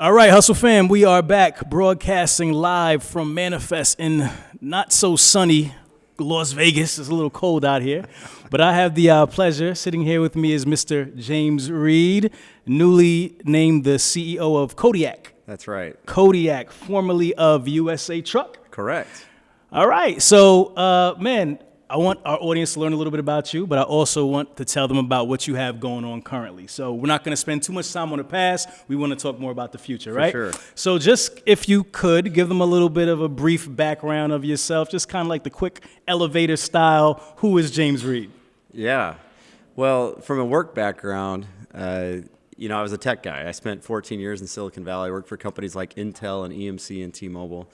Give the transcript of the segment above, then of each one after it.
All right, Hustle fam, we are back broadcasting live from Manifest in not so sunny Las Vegas. It's a little cold out here, but I have the pleasure. Sitting here with me is Mr. James Reed, newly named the CEO of Kodiak. That's right. Kodiak, formerly of USA Truck. Correct. All right, so man, I want our audience to learn a little bit about you, but I also want to tell them about what you have going on currently. So we're not going to spend too much time on the past. We want to talk more about the future, right? For sure. So just if you could give them a little bit of a brief background of yourself, just kind of like the quick elevator style. Who is James Reed? Yeah. Well, from a work background, I was a tech guy. I spent 14 years in Silicon Valley. I worked for companies like Intel and EMC and T-Mobile.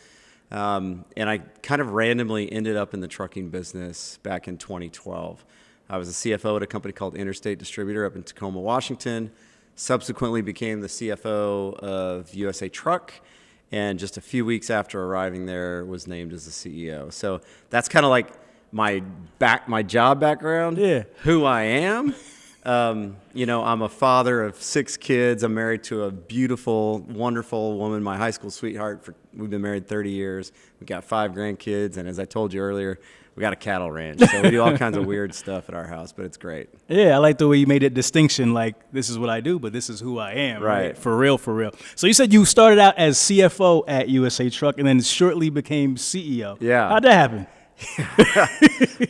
And I kind of randomly ended up in the trucking business back in 2012. I was a CFO at a company called Interstate Distributor up in Tacoma, Washington. Subsequently became the CFO of USA Truck. And just a few weeks after arriving there, was named as the CEO. So that's kind of like my job background, who I am. I'm a father of 6 kids. I'm married to a beautiful, wonderful woman, my high school sweetheart. We've been married 30 years. We've got 5 grandkids. And as I told you earlier, we got a cattle ranch. So we do all kinds of weird stuff at our house, but it's great. Yeah, I like the way you made that distinction. Like, this is what I do, but this is who I am. Right. For real, for real. So you said you started out as CFO at USA Truck and then shortly became CEO. Yeah. How'd that happen?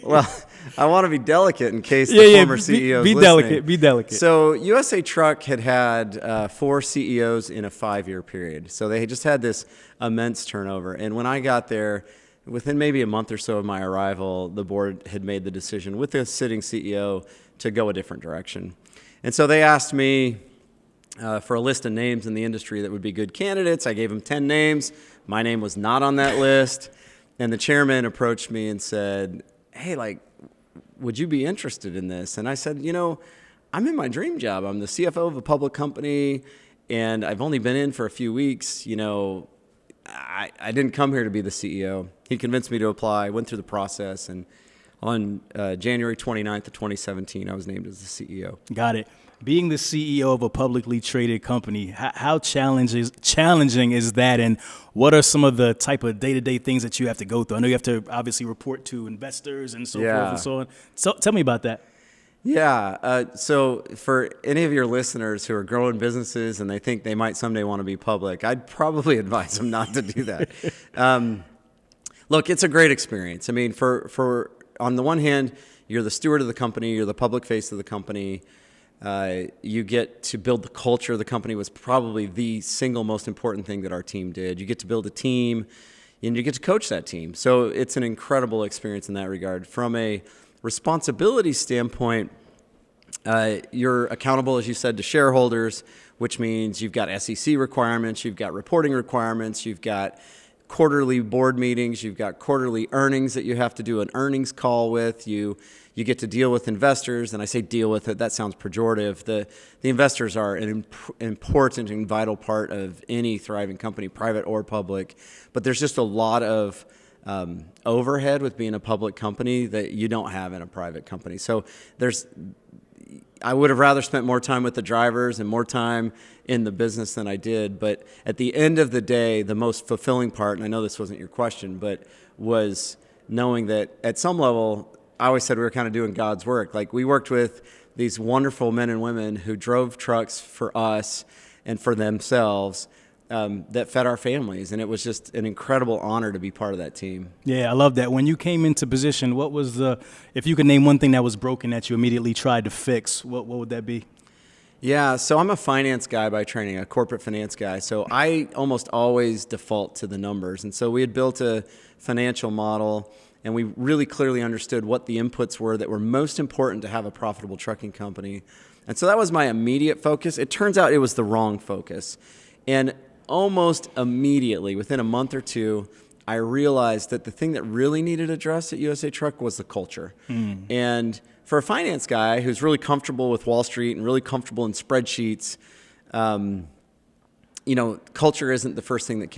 Well, I want to be delicate in case the former CEOs be listening. Be delicate. So USA Truck had 4 CEOs in a 5-year period. So they just had this immense turnover. And when I got there, within maybe a month or so of my arrival, the board had made the decision with the sitting CEO to go a different direction. And so they asked me for a list of names in the industry that would be good candidates. I gave them 10 names. My name was not on that list. And the chairman approached me and said, hey, would you be interested in this? And I said, I'm in my dream job. I'm the CFO of a public company, and I've only been in for a few weeks. I didn't come here to be the CEO. He convinced me to apply, went through the process, and on January 29th of 2017, I was named as the CEO. Got it. Being the CEO of a publicly traded company, how challenging is that, and what are some of the type of day-to-day things that you have to go through? I know you have to obviously report to investors and so forth and so on. So tell me about that. Yeah. So for any of your listeners who are growing businesses and they think they might someday want to be public, I'd probably advise them not to do that. Look, it's a great experience. I mean, for on the one hand, you're the steward of the company, you're the public face of the company. You get to build the culture of the company was probably the single most important thing that our team did. You get to build a team and you get to coach that team. So it's an incredible experience in that regard. From a responsibility standpoint, you're accountable, as you said, to shareholders, which means you've got SEC requirements, you've got reporting requirements, you've got quarterly board meetings, you've got quarterly earnings that you have to do an earnings call with. You get to deal with investors, and I say deal with it, that sounds pejorative. The investors are an important and vital part of any thriving company, private or public, but there's just a lot of overhead with being a public company that you don't have in a private company. So I would have rather spent more time with the drivers and more time in the business than I did. But at the end of the day, the most fulfilling part, and I know this wasn't your question, but was knowing that at some level, I always said we were kind of doing God's work. Like, we worked with these wonderful men and women who drove trucks for us and for themselves that fed our families. And it was just an incredible honor to be part of that team. Yeah, I love that. When you came into position, what was if you could name one thing that was broken that you immediately tried to fix, what would that be? Yeah, so I'm a finance guy by training, a corporate finance guy. So I almost always default to the numbers. And so we had built a financial model, and we really clearly understood what the inputs were that were most important to have a profitable trucking company. And so that was my immediate focus. It turns out it was the wrong focus. And almost immediately, within a month or two, I realized that the thing that really needed addressed at USA Truck was the culture. And for a finance guy who's really comfortable with Wall Street and really comfortable in spreadsheets, culture isn't the first thing that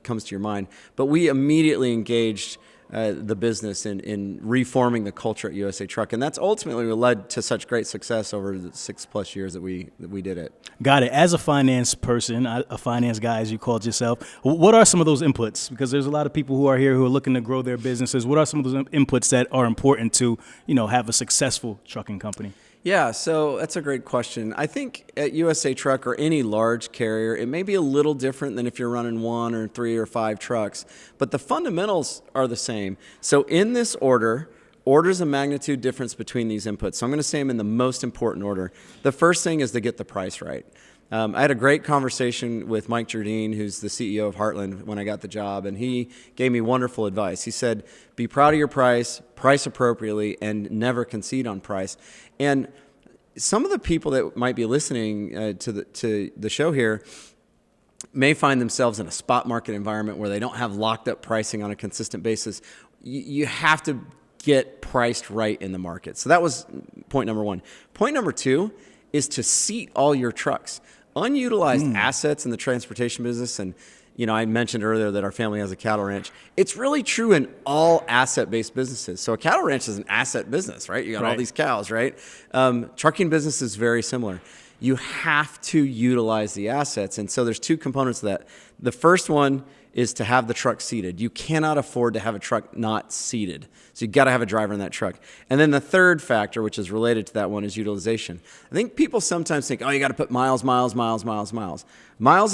comes to your mind. But we immediately engaged the business in reforming the culture at USA Truck. And that's ultimately what led to such great success over the 6+ years that we did it. Got it. As a finance person, a finance guy, as you called yourself, what are some of those inputs? Because there's a lot of people who are here who are looking to grow their businesses. What are some of those inputs that are important to, have a successful trucking company? Yeah, so that's a great question. I think at USA Truck or any large carrier, it may be a little different than if you're running 1 or 3 or 5 trucks, but the fundamentals are the same. So in this order, orders of magnitude difference between these inputs. So I'm going to say them in the most important order. The first thing is to get the price right. I had a great conversation with Mike Jardine, who's the CEO of Heartland, when I got the job, and he gave me wonderful advice. He said, be proud of your price appropriately, and never concede on price. And some of the people that might be listening to the show here may find themselves in a spot market environment where they don't have locked up pricing on a consistent basis. You have to get priced right in the market. So that was point number 1. Point number 2 is to seat all your trucks. Unutilized assets in the transportation business, and I mentioned earlier that our family has a cattle ranch. It's really true in all asset-based businesses. So a cattle ranch is an asset business, right? You got all these cows, right? Trucking business is very similar. You have to utilize the assets, and so there's 2 components to that. The first one is to have the truck seated. You cannot afford to have a truck not seated. So you got to have a driver in that truck. And then the third factor, which is related to that one, is utilization. I think people sometimes think, you got to put miles. Miles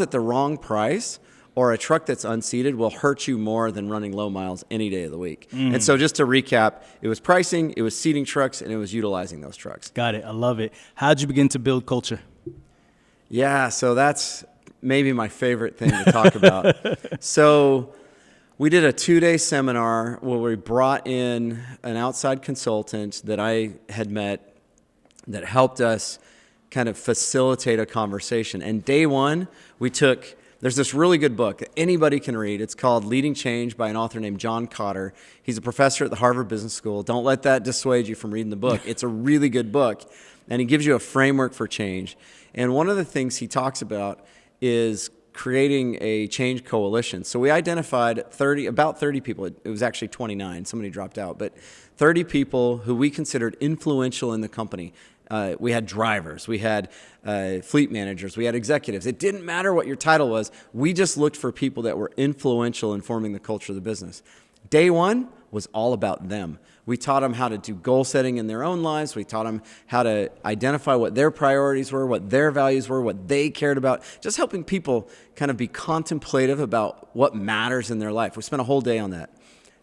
at the wrong price or a truck that's unseated will hurt you more than running low miles any day of the week. And so just to recap, it was pricing, it was seating trucks, and it was utilizing those trucks. Got it. I love it. How'd you begin to build culture? Yeah, so that's maybe my favorite thing to talk about. So we did a 2-day seminar where we brought in an outside consultant that I had met that helped us kind of facilitate a conversation. And day 1, there's this really good book that anybody can read. It's called Leading Change by an author named John Cotter. He's a professor at the Harvard Business School. Don't let that dissuade you from reading the book. It's a really good book, and he gives you a framework for change. And one of the things he talks about is creating a change coalition. So we identified about 30 people. It was actually 29. Somebody dropped out, but 30 people who we considered influential in the company. We had drivers, we had fleet managers, we had executives. It didn't matter what your title was. We just looked for people that were influential in forming the culture of the business. Day 1 was all about them. We taught them how to do goal setting in their own lives. We taught them how to identify what their priorities were, what their values were, what they cared about, just helping people kind of be contemplative about what matters in their life. We spent a whole day on that.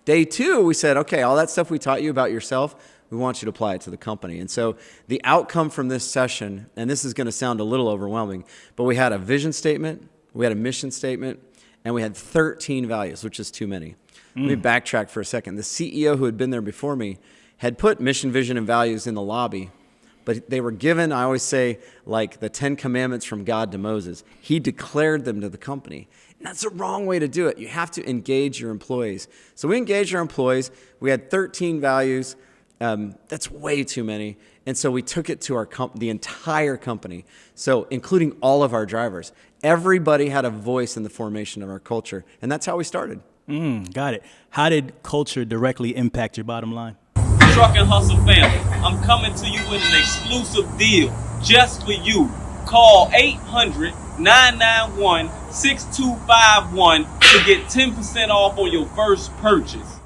Day 2, we said, okay, all that stuff we taught you about yourself, we want you to apply it to the company. And so the outcome from this session, and this is going to sound a little overwhelming, but we had a vision statement, we had a mission statement, and we had 13 values, which is too many. Let me backtrack for a second. The CEO who had been there before me had put mission, vision, and values in the lobby, but they were given, I always say, like the 10 commandments from God to Moses. He declared them to the company. And that's the wrong way to do it. You have to engage your employees. So we engaged our employees. We had 13 values. That's way too many. And so we took it to the entire company, so including all of our drivers. Everybody had a voice in the formation of our culture, and that's how we started. Got it. How did culture directly impact your bottom line? Truck and Hustle family, I'm coming to you with an exclusive deal just for you. Call 800-991-6251 to get 10% off on your first purchase.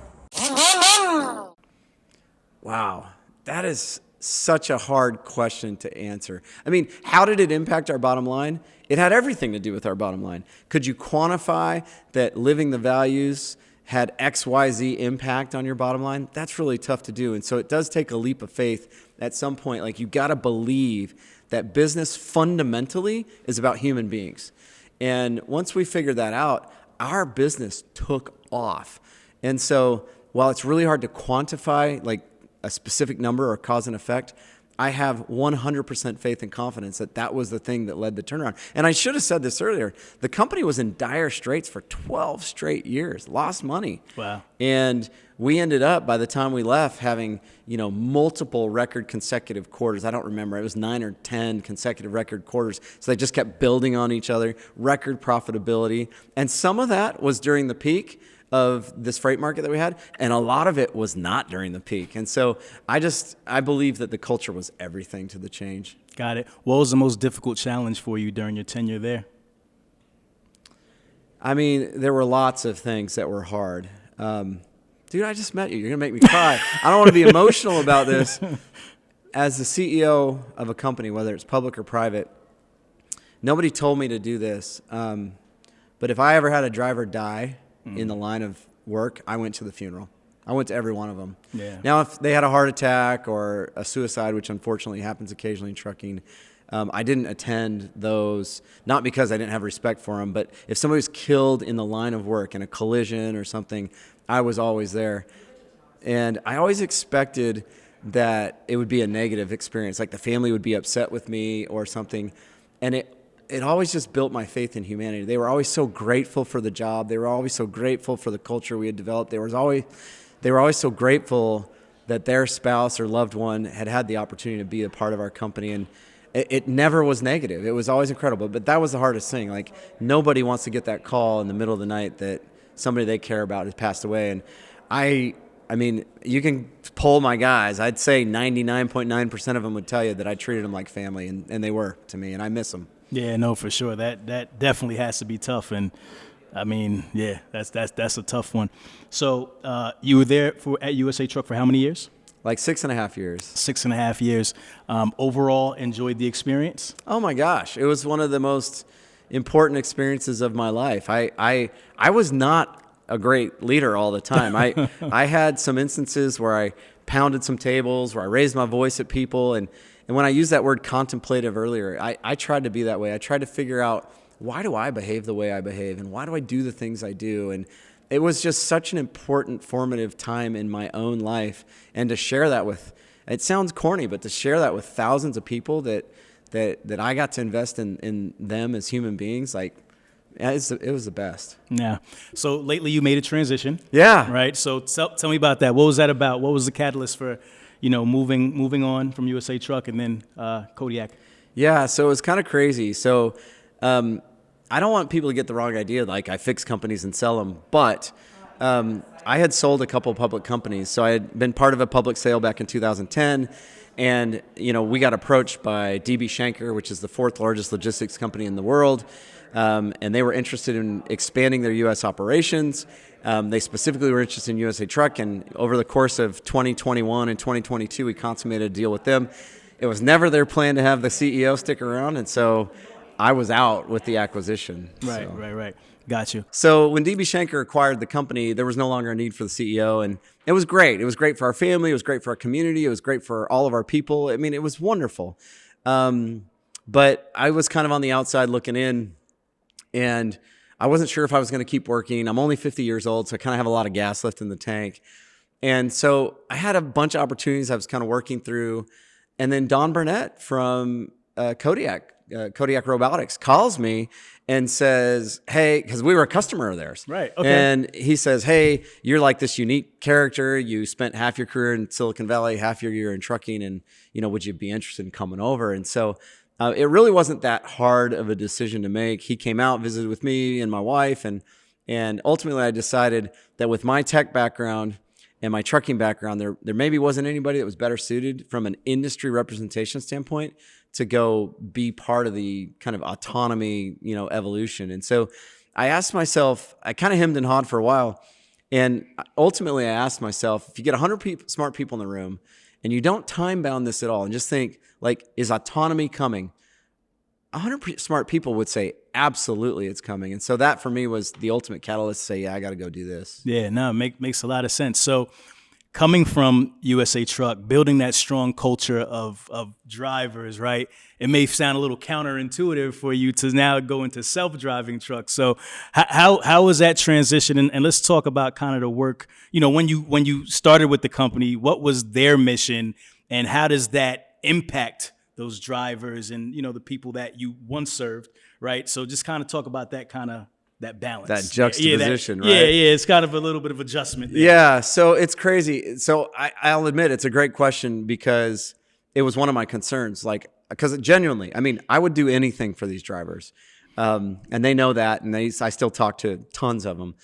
Wow, that is such a hard question to answer. I mean, how did it impact our bottom line? It had everything to do with our bottom line. Could you quantify that living the values had XYZ impact on your bottom line? That's really tough to do. And so it does take a leap of faith at some point. Like, you got to believe that business fundamentally is about human beings. And once we figured that out, our business took off. And so while it's really hard to quantify, like, a specific number or cause and effect, I have 100% faith and confidence that that was the thing that led the turnaround. And I should have said this earlier. The company was in dire straits for 12 straight years, lost money. Wow. And we ended up, by the time we left, having, multiple record consecutive quarters. I don't remember. It was 9 or 10 consecutive record quarters. So they just kept building on each other, record profitability. And some of that was during the peak of this freight market that we had, and a lot of it was not during the peak. And so I believe that the culture was everything to the change. Got it. What was the most difficult challenge for you during your tenure there? I mean, there were lots of things that were hard. Dude, I just met you. You're going to make me cry. I don't want to be emotional about this. As the CEO of a company, whether it's public or private, nobody told me to do this. But if I ever had a driver die in the line of work, I went to the funeral. I went to every one of them. Yeah. Now, if they had a heart attack or a suicide, which unfortunately happens occasionally in trucking, I didn't attend those, not because I didn't have respect for them, but if somebody was killed in the line of work in a collision or something, I was always there. And I always expected that it would be a negative experience, like the family would be upset with me or something. And it always just built my faith in humanity. They were always so grateful for the job. They were always so grateful for the culture we had developed. They were always so grateful that their spouse or loved one had the opportunity to be a part of our company. And it never was negative. It was always incredible. But that was the hardest thing. Like, nobody wants to get that call in the middle of the night that somebody they care about has passed away. And I mean, you can poll my guys. I'd say 99.9% of them would tell you that I treated them like family, and they were to me, and I miss them. Yeah, no, for sure. That definitely has to be tough. And I mean, yeah, that's a tough one. So you were there at USA Truck for how many years? Like 6.5 years. 6.5 years. Overall, enjoyed the experience? Oh my gosh, it was one of the most important experiences of my life. I was not a great leader all the time. I had some instances where I pounded some tables, where I raised my voice at people, and when I used that word contemplative earlier, I tried to be that way. I tried to figure out, why do I behave the way I behave, and why do I do the things I do? And it was just such an important formative time in my own life, and to share that with, it sounds corny, but to share that with thousands of people that I got to invest in them as human beings, like, it was the best. Yeah. So lately you made a transition. Yeah. Right. So tell me about that. What was that about? What was the catalyst for, moving on from USA Truck and then Kodiak? Yeah. So it was kind of crazy. So I don't want people to get the wrong idea, like I fix companies and sell them, but I had sold a couple of public companies. So I had been part of a public sale back in 2010. And, we got approached by DB Schenker, which is the 4th largest logistics company in the world. And they were interested in expanding their U.S. operations. They specifically were interested in USA Truck. And over the course of 2021 and 2022, we consummated a deal with them. It was never their plan to have the CEO stick around. And so I was out with the acquisition. Right. Got you. So when DB Schenker acquired the company, there was no longer a need for the CEO. And it was great. It was great for our family. It was great for our community. It was great for all of our people. I mean, it was wonderful. But I was kind of on the outside looking in, and I wasn't sure if I was going to keep working. I'm only 50 years old, so I kind of have a lot of gas left in the tank. And so I had a bunch of opportunities I was kind of working through. And then Don Burnett from Kodiak Robotics calls me and says, hey, because we were a customer of theirs. Right. Okay. And he says, hey, you're like this unique character. You spent half your career in Silicon Valley, half your year in trucking, and, would you be interested in coming over? And so it really wasn't that hard of a decision to make. He came out, visited with me and my wife, and ultimately I decided that with my tech background and my trucking background, there maybe wasn't anybody that was better suited from an industry representation standpoint to go be part of the kind of autonomy, evolution. And so I asked myself, I kind of hemmed and hawed for a while. And ultimately I asked myself, if you get 100 smart people in the room and you don't time bound this at all and just think, like, is autonomy coming? 100 smart people would say, absolutely, it's coming. And so that for me was the ultimate catalyst to say, yeah, I got to go do this. Yeah, no, makes a lot of sense. So coming from USA Truck, building that strong culture of drivers, right? It may sound a little counterintuitive for you to now go into self-driving trucks. So how was that transition? And let's talk about kind of the work, when you started with the company, what was their mission and how does that impact those drivers and, the people that you once served, right? So just kind of talk about that balance. That juxtaposition, right? Yeah, it's kind of a little bit of adjustment there. Yeah, so it's crazy. So I'll admit it's a great question because it was one of my concerns. Because genuinely, I mean, I would do anything for these drivers. And they know that, and I still talk to tons of them.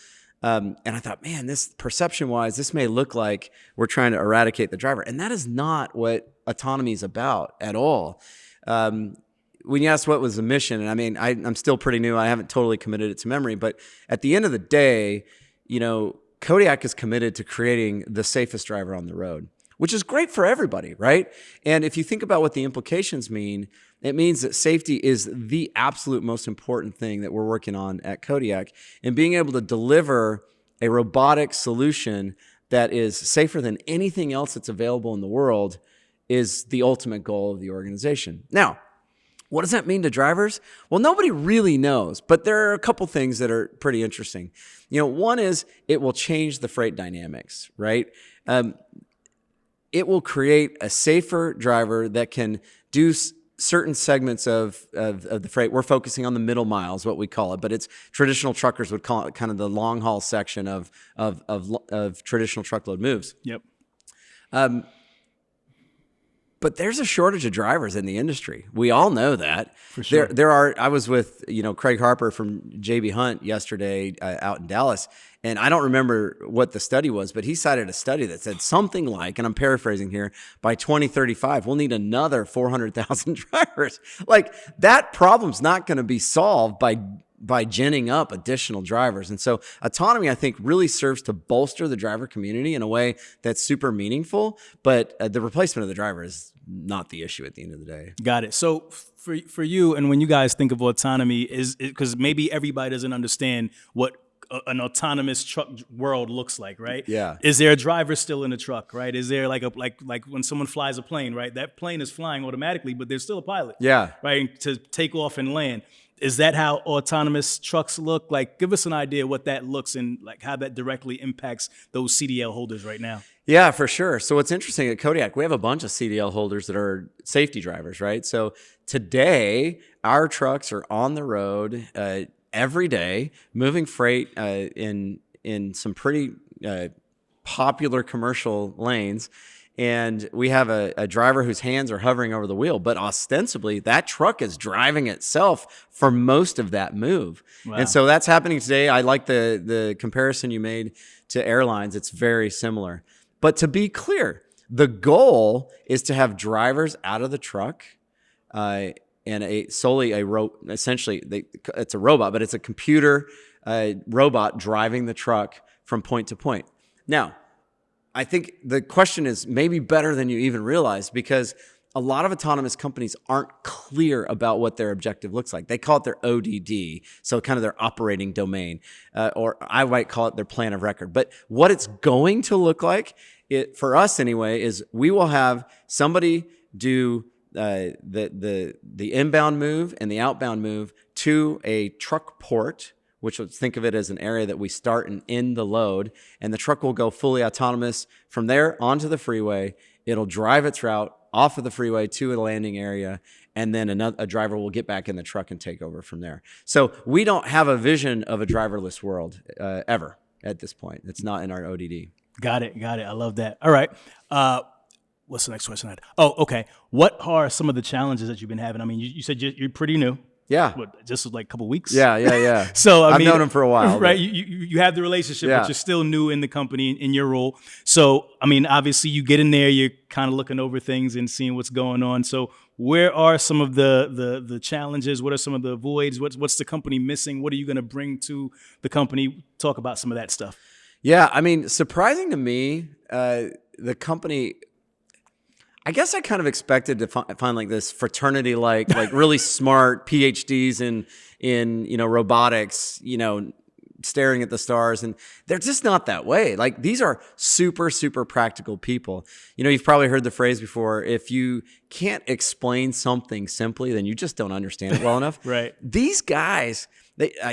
And I thought, man, this perception-wise, this may look like we're trying to eradicate the driver. And that is not what autonomy is about at all. When you asked what was the mission, and I mean, I'm still pretty new. I haven't totally committed it to memory. But at the end of the day, Kodiak is committed to creating the safest driver on the road, which is great for everybody, right? And if you think about what the implications mean, it means that safety is the absolute most important thing that we're working on at Kodiak, and being able to deliver a robotic solution that is safer than anything else that's available in the world is the ultimate goal of the organization. Now, what does that mean to drivers? Well, nobody really knows, but there are a couple things that are pretty interesting. One is it will change the freight dynamics, right? It will create a safer driver that can do certain segments of the freight. We're focusing on the middle miles, what we call it, but it's traditional truckers would call it kind of the long haul section of traditional truckload moves. Yep. But there's a shortage of drivers in the industry. We all know that. For sure. There are. I was with Craig Harper from JB Hunt yesterday out in Dallas, and I don't remember what the study was, but he cited a study that said something like, and I'm paraphrasing here, by 2035 we'll need another 400,000 drivers. Like, that problem's not going to be solved by ginning up additional drivers. And so autonomy, I think, really serves to bolster the driver community in a way that's super meaningful, but the replacement of the driver is not the issue at the end of the day. Got it. So for you, and when you guys think of autonomy, is because maybe everybody doesn't understand what an autonomous truck world looks like, right? Yeah. Is there a driver still in the truck, right? Is there like when someone flies a plane, right? That plane is flying automatically, but there's still a pilot. Yeah. Right, to take off and land. Is that how autonomous trucks look? Like, give us an idea what that looks and like how that directly impacts those CDL holders right now. Yeah, for sure. So what's interesting at Kodiak, we have a bunch of CDL holders that are safety drivers, right? So today, our trucks are on the road every day, moving freight in some pretty popular commercial lanes. And we have a driver whose hands are hovering over the wheel, but ostensibly that truck is driving itself for most of that move. Wow. And so that's happening today. I like the comparison you made to airlines. It's very similar. But to be clear, the goal is to have drivers out of the truck and it's a robot, but it's a computer robot driving the truck from point to point. Now, I think the question is maybe better than you even realize, because a lot of autonomous companies aren't clear about what their objective looks like. They call it their ODD, so kind of their operating domain, or I might call it their plan of record. But what it's going to look like, for us anyway, is we will have somebody do the inbound move and the outbound move to a truck port, which let's think of it as an area that we start and end the load, and the truck will go fully autonomous from there onto the freeway. It'll drive its route off of the freeway to a landing area, and then a driver will get back in the truck and take over from there. So we don't have a vision of a driverless world ever at this point. It's not in our ODD. Got it. I love that. All right. What's the next question I had? Oh, okay. What are some of the challenges that you've been having? I mean, you said you're pretty new. Yeah. What, just like a couple weeks? Yeah. So I've known him for a while. Right. You have the relationship, but you're still new in the company in your role. So, I mean, obviously you get in there, you're kind of looking over things and seeing what's going on. So where are some of the challenges? What are some of the voids? What's the company missing? What are you going to bring to the company? Talk about some of that stuff. Yeah. I mean, surprising to me, the company, I guess I kind of expected to find like this fraternity, like really smart PhDs in robotics, staring at the stars, and they're just not that way. Like, these are super, super practical people. You've probably heard the phrase before: if you can't explain something simply, then you just don't understand it well enough. Right. These guys,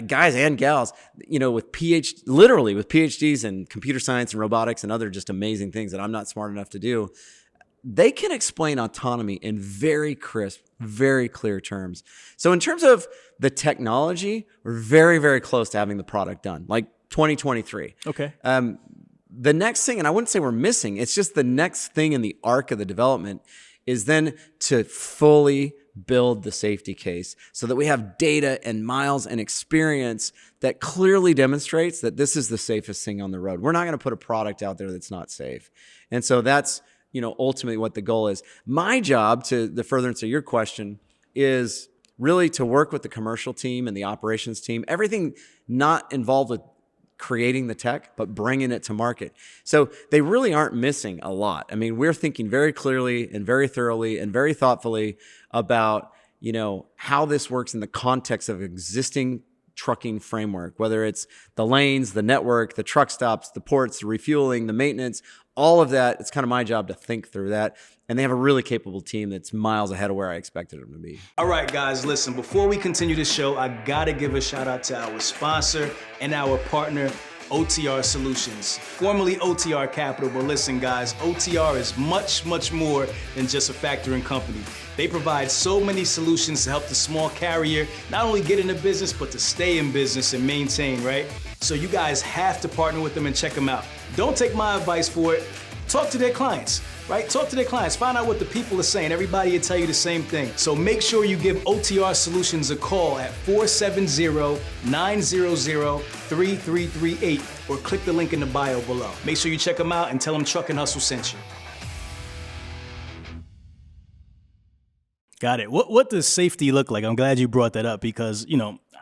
guys and gals, with literally with PhDs in computer science and robotics and other just amazing things that I'm not smart enough to do. They can explain autonomy in very crisp, very clear terms. So in terms of the technology, we're very, very close to having the product done, like 2023. Okay. The next thing, and I wouldn't say we're missing, it's just the next thing in the arc of the development is then to fully build the safety case so that we have data and miles and experience that clearly demonstrates that this is the safest thing on the road. We're not going to put a product out there that's not safe. And so that's, ultimately what the goal is. My job, to the furtherance of your question, is really to work with the commercial team and the operations team, everything not involved with creating the tech, but bringing it to market. So they really aren't missing a lot. I mean, we're thinking very clearly and very thoroughly and very thoughtfully about, how this works in the context of existing trucking framework, whether it's the lanes, the network, the truck stops, the ports, the refueling, the maintenance, all of that. It's kind of my job to think through that. And they have a really capable team that's miles ahead of where I expected them to be. All right, guys, listen, before we continue the show, I gotta give a shout out to our sponsor and our partner, OTR Solutions, formerly OTR Capital. But listen, guys, OTR is much, much more than just a factoring company. They provide so many solutions to help the small carrier not only get into business, but to stay in business and maintain, right? So you guys have to partner with them and check them out. Don't take my advice for it. Talk to their clients, right? Talk to their clients. Find out what the people are saying. Everybody will tell you the same thing. So make sure you give OTR Solutions a call at 470-900-3338 or click the link in the bio below. Make sure you check them out and tell them Truck and Hustle sent you. Got it. What does safety look like? I'm glad you brought that up because,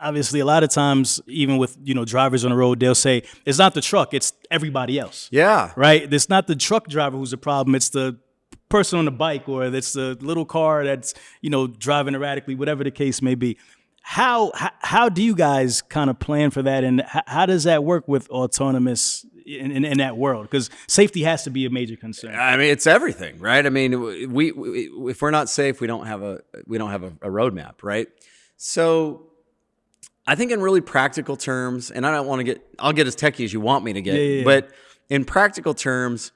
obviously a lot of times, even with, drivers on the road, they'll say, it's not the truck, it's everybody else. Yeah. Right? It's not the truck driver who's the problem, it's the person on the bike or it's the little car that's, driving erratically, whatever the case may be. How do you guys kind of plan for that? And how does that work with autonomous in that world? Because safety has to be a major concern. I mean, it's everything, right? I mean, we if we're not safe, we don't have a roadmap, right? So I think in really practical terms, and I'll get as techie as you want me to get, but in practical terms,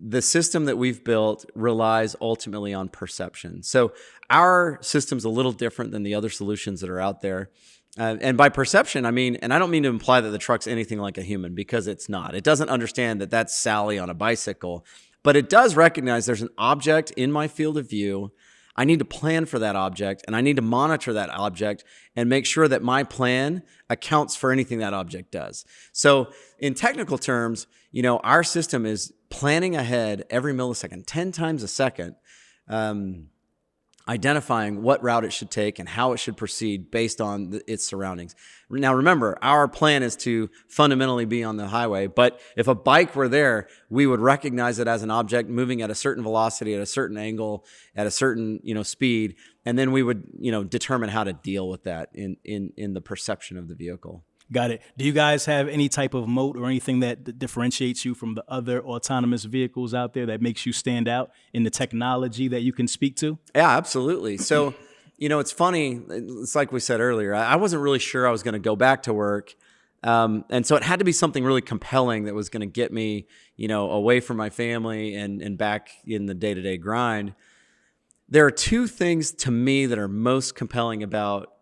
the system that we've built relies ultimately on perception. So our system's a little different than the other solutions that are out there. And by perception, I mean, and I don't mean to imply that the truck's anything like a human, because it's not. It doesn't understand that that's Sally on a bicycle, but it does recognize there's an object in my field of view. I need to plan for that object, and I need to monitor that object and make sure that my plan accounts for anything that object does. So in technical terms, our system is planning ahead every millisecond, 10 times a second, identifying what route it should take and how it should proceed based on its surroundings. Now, remember, our plan is to fundamentally be on the highway, but if a bike were there, we would recognize it as an object moving at a certain velocity, at a certain angle, at a certain, speed, and then we would, determine how to deal with that in the perception of the vehicle. Got it. Do you guys have any type of moat or anything that differentiates you from the other autonomous vehicles out there that makes you stand out in the technology that you can speak to? Yeah, absolutely. So, it's funny. It's like we said earlier, I wasn't really sure I was going to go back to work. And so it had to be something really compelling that was going to get me, away from my family and back in the day-to-day grind. There are two things to me that are most compelling about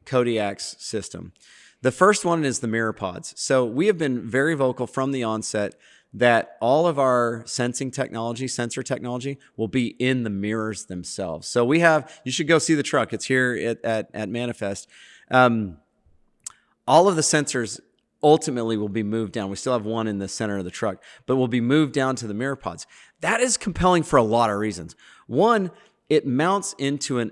Kodiak's system. The first one is the mirror pods. So we have been very vocal from the onset that all of our sensor technology will be in the mirrors themselves. So you should go see the truck. It's here at Manifest. All of the sensors ultimately will be moved down. We still have one in the center of the truck, but will be moved down to the mirror pods. That is compelling for a lot of reasons. One, it mounts into a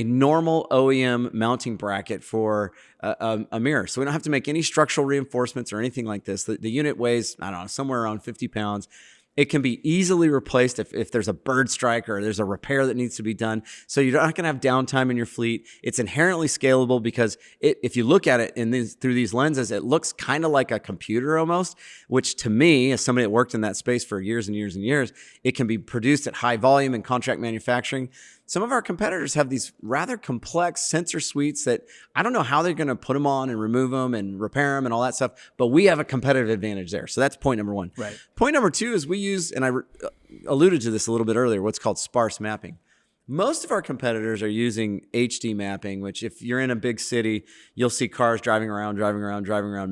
normal OEM mounting bracket for a mirror. So we don't have to make any structural reinforcements or anything like this. The unit weighs, I don't know, somewhere around 50 pounds. It can be easily replaced if there's a bird strike or there's a repair that needs to be done. So you're not going to have downtime in your fleet. It's inherently scalable because if you look at it through these lenses, it looks kind of like a computer almost, which to me, as somebody that worked in that space for years and years and years, it can be produced at high volume in contract manufacturing. Some of our competitors have these rather complex sensor suites that I don't know how they're going to put them on and remove them and repair them and all that stuff, but we have a competitive advantage there. So that's point number one. Right. Point number two is we use, and I alluded to this a little bit earlier, what's called sparse mapping. Most of our competitors are using HD mapping, which if you're in a big city, you'll see cars driving around,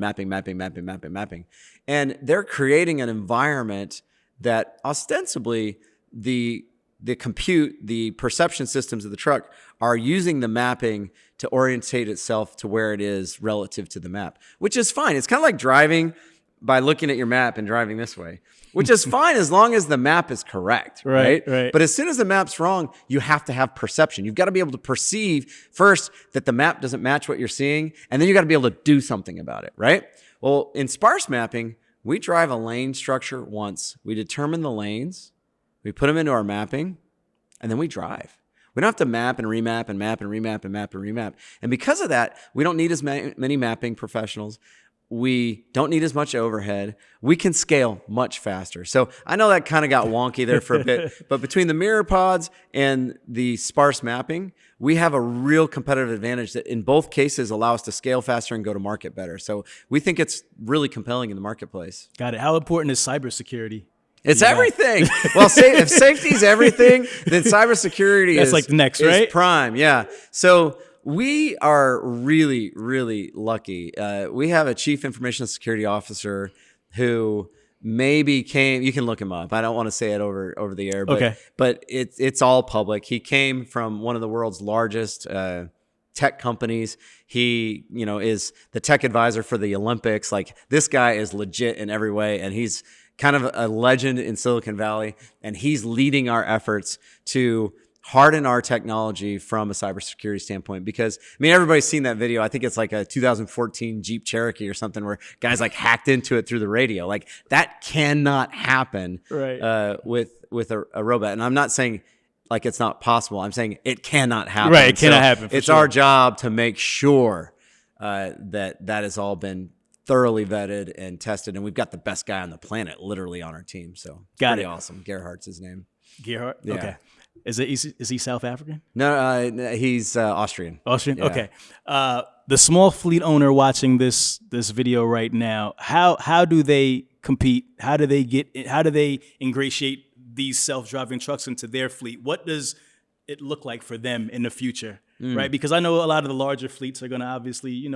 mapping. And they're creating an environment that ostensibly the the compute, the perception systems of the truck are using the mapping to orientate itself to where it is relative to the map, which is fine. It's kind of like driving by looking at your map and driving this way, which is fine as long as the map is correct, right? But as soon as the map's wrong, you have to have perception. You've got to be able to perceive first that the map doesn't match what you're seeing, and then you got to be able to do something about it, right? Well, in sparse mapping, we drive a lane structure once. We determine the lanes, we put them into our mapping, and then we drive. We don't have to map and remap and map and remap and map and remap. And because of that, we don't need as many mapping professionals. We don't need as much overhead. We can scale much faster. So I know that kind of got wonky there for a bit, but between the mirror pods and the sparse mapping, we have a real competitive advantage that in both cases allow us to scale faster and go to market better. So we think it's really compelling in the marketplace. Got it. How important is cybersecurity? It's everything. Well, if safety is everything, then cybersecurity That's like the next, right? Is prime. Yeah. So we are really, really lucky. We have a chief information security officer who maybe came. You can look him up. I don't want to say it over the air, but it's all public. He came from one of the world's largest tech companies. He, is the tech advisor for the Olympics. Like, this guy is legit in every way, and he's kind of a legend in Silicon Valley, and he's leading our efforts to harden our technology from a cybersecurity standpoint. Because, everybody's seen that video. I think it's like a 2014 Jeep Cherokee or something where guys like hacked into it through the radio. Like, that cannot happen with a robot. And I'm not saying like it's not possible. I'm saying it cannot happen. Right, it cannot happen. It's our job to make sure that has all been thoroughly vetted and tested, and we've got the best guy on the planet literally on our team. So pretty awesome. Gerhardt's his name. Gerhardt? Yeah. Okay. Is he South African? No, he's Austrian. Austrian? Yeah. Okay. The small fleet owner watching this video right now, how do they compete? How do they ingratiate these self-driving trucks into their fleet? What does it look like for them in the future? Right? Because I know a lot of the larger fleets are going to obviously,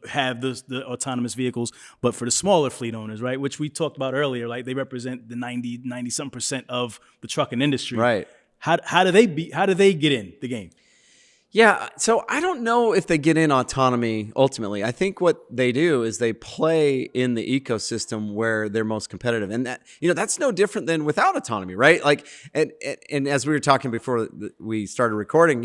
have the autonomous vehicles, but for the smaller fleet owners, right, which we talked about earlier, like they represent the 90-some% of the trucking industry. Right. How do they get in the game? Yeah, so I don't know if they get in autonomy ultimately. I think what they do is they play in the ecosystem where they're most competitive, and that's no different than without autonomy, right? Like, and as we were talking before we started recording,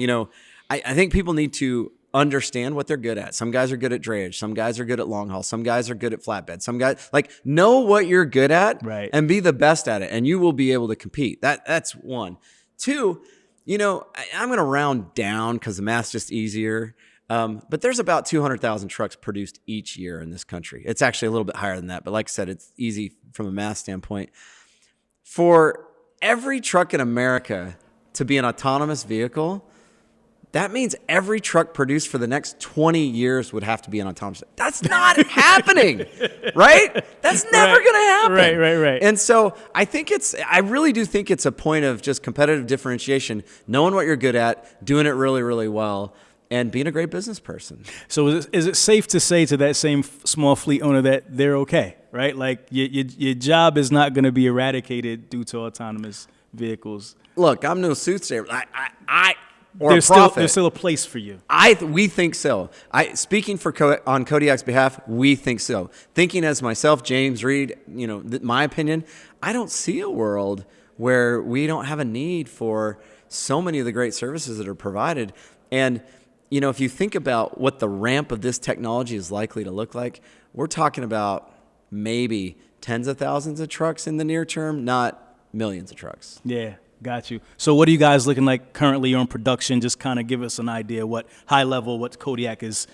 I think people need to understand what they're good at. Some guys are good at drayage. Some guys are good at long haul. Some guys are good at flatbed. Some guys know what you're good at, right, and be the best at it, and you will be able to compete. That's one. Two, I'm going to round down because the math's just easier. But there's about 200,000 trucks produced each year in this country. It's actually a little bit higher than that, but like I said, it's easy from a math standpoint. For every truck in America to be an autonomous vehicle, that means every truck produced for the next 20 years would have to be an autonomous. That's not happening, right? That's never going to happen. Right. And so I really do think it's a point of just competitive differentiation, knowing what you're good at, doing it really, really well, and being a great business person. So is it safe to say to that same small fleet owner that they're okay, right? Like your job is not going to be eradicated due to autonomous vehicles? Look, I'm no soothsayer. There's still a place for you. We think so. Speaking on Kodiak's behalf, we think so. Thinking as myself, James Reed, my opinion, I don't see a world where we don't have a need for so many of the great services that are provided. And, if you think about what the ramp of this technology is likely to look like, we're talking about maybe tens of thousands of trucks in the near term, not millions of trucks. Yeah. Got you. So what are you guys looking like currently on production? Just kind of give us an idea what Kodiak is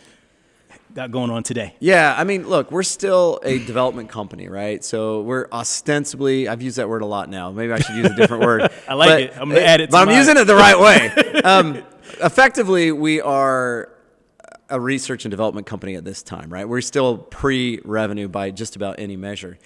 got going on today. Yeah, look, we're still a development company, right? So we're ostensibly, I've used that word a lot now. Maybe I should use a different word. I like it. I'm going to add it to I'm using it the right way. Effectively, we are a research and development company at this time, right? We're still pre-revenue by just about any measure.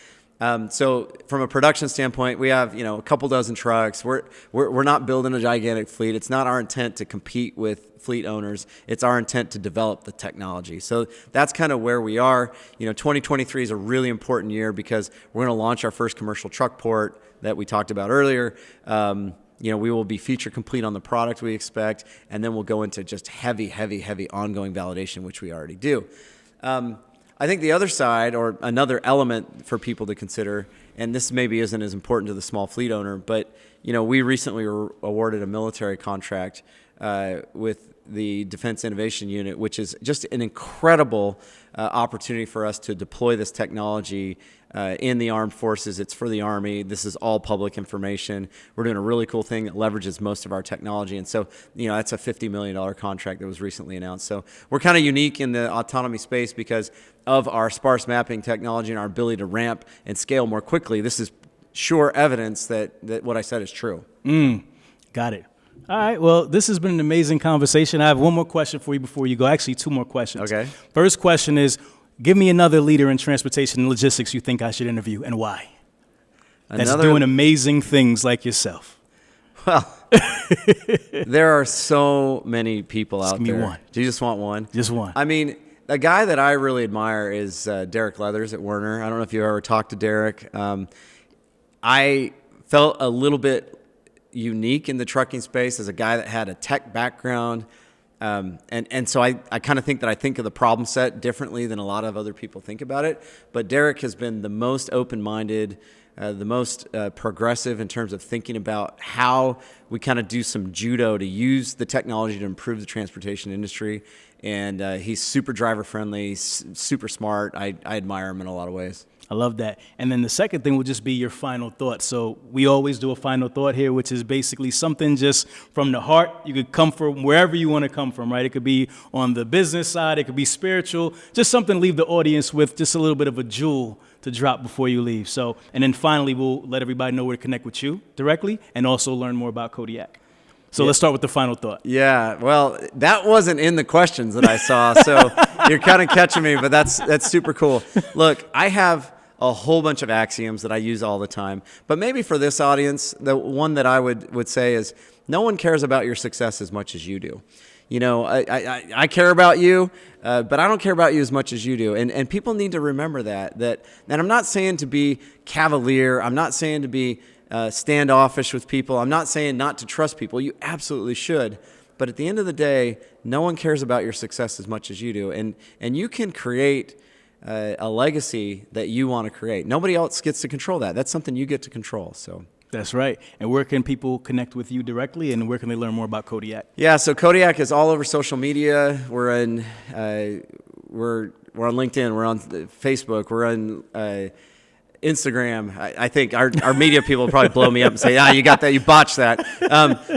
So from a production standpoint, we have a couple dozen trucks. We're not building a gigantic fleet. It's not our intent to compete with fleet owners. It's our intent to develop the technology. So that's kind of where we are. 2023 is a really important year because we're going to launch our first commercial truck port that we talked about earlier. We will be feature complete on the product we expect, and then we'll go into just heavy ongoing validation, which we already do. I think the other side, or another element for people to consider, and this maybe isn't as important to the small fleet owner, but we recently were awarded a military contract with the Defense Innovation Unit, which is just an incredible opportunity for us to deploy this technology in the armed forces. It's for the Army. This is all public information. We're doing a really cool thing that leverages most of our technology. And so, that's a $50 million contract that was recently announced. So we're kind of unique in the autonomy space because of our sparse mapping technology and our ability to ramp and scale more quickly. This is sure evidence that what I said is true. Got it. All right. Well, this has been an amazing conversation. I have one more question for you before you go. Actually, two more questions. Okay. First question is, give me another leader in transportation and logistics you think I should interview, and why? That's doing amazing things like yourself. Well, there are so many people out there. Give me one. Do you just want one? Just one. I mean, a guy that I really admire is Derek Leathers at Werner. I don't know if you ever talked to Derek. I felt a little bit unique in the trucking space as a guy that had a tech background. And so I kind of think that I think of the problem set differently than a lot of other people think about it. But Derek has been the most open-minded, the most progressive in terms of thinking about how we kind of do some judo to use the technology to improve the transportation industry. And he's super driver-friendly, super smart. I admire him in a lot of ways. I love that. And then the second thing will just be your final thought. So we always do a final thought here, which is basically something just from the heart. You could come from wherever you want to come from, right? It could be on the business side. It could be spiritual. Just something to leave the audience with, just a little bit of a jewel to drop before you leave. So, and then finally, we'll let everybody know where to connect with you directly and also learn more about Kodiak. So let's start with the final thought. Yeah, well, that wasn't in the questions that I saw, so you're kind of catching me, but that's super cool. Look, I have a whole bunch of axioms that I use all the time, but maybe for this audience, the one that I would say is no one cares about your success as much as you do. I care about you, but I don't care about you as much as you do. And people need to remember that and I'm not saying to be cavalier. I'm not saying to be standoffish with people. I'm not saying not to trust people. You absolutely should. But at the end of the day, no one cares about your success as much as you do. And you can create a legacy that you want to create. Nobody else gets to control that. That's something you get to control. So. That's right. And where can people connect with you directly, and where can they learn more about Kodiak? Yeah, so Kodiak is all over social media. We're on LinkedIn. We're on Facebook. We're on Instagram. I think our media people will probably blow me up and say, you got that. You botched that.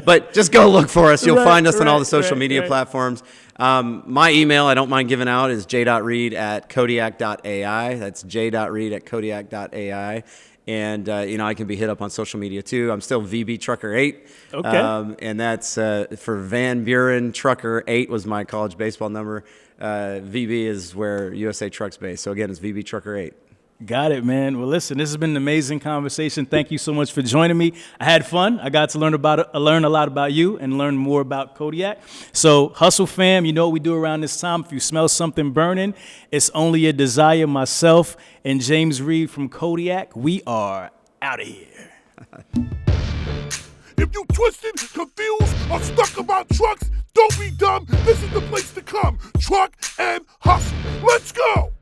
But just go look for us. You'll find us on all the social media platforms. My email, I don't mind giving out, is j.reed@kodiak.ai. That's j.reed@kodiak.ai. And, I can be hit up on social media too. I'm still VB Trucker 8. Okay. And that's for Van Buren. Trucker 8 was my college baseball number. VB is where USA Truck's based. So again, it's VB Trucker 8. Got it, man. Well, listen, this has been an amazing conversation. Thank you so much for joining me. I had fun. I got to learn a lot about you and learn more about Kodiak. So, Hustle fam, you know what we do around this time. If you smell something burning, it's only a desire. Myself and James Reed from Kodiak, we are out of here. If you twisted, confused, or stuck about trucks, don't be dumb. This is the place to come. Truck and hustle. Let's go.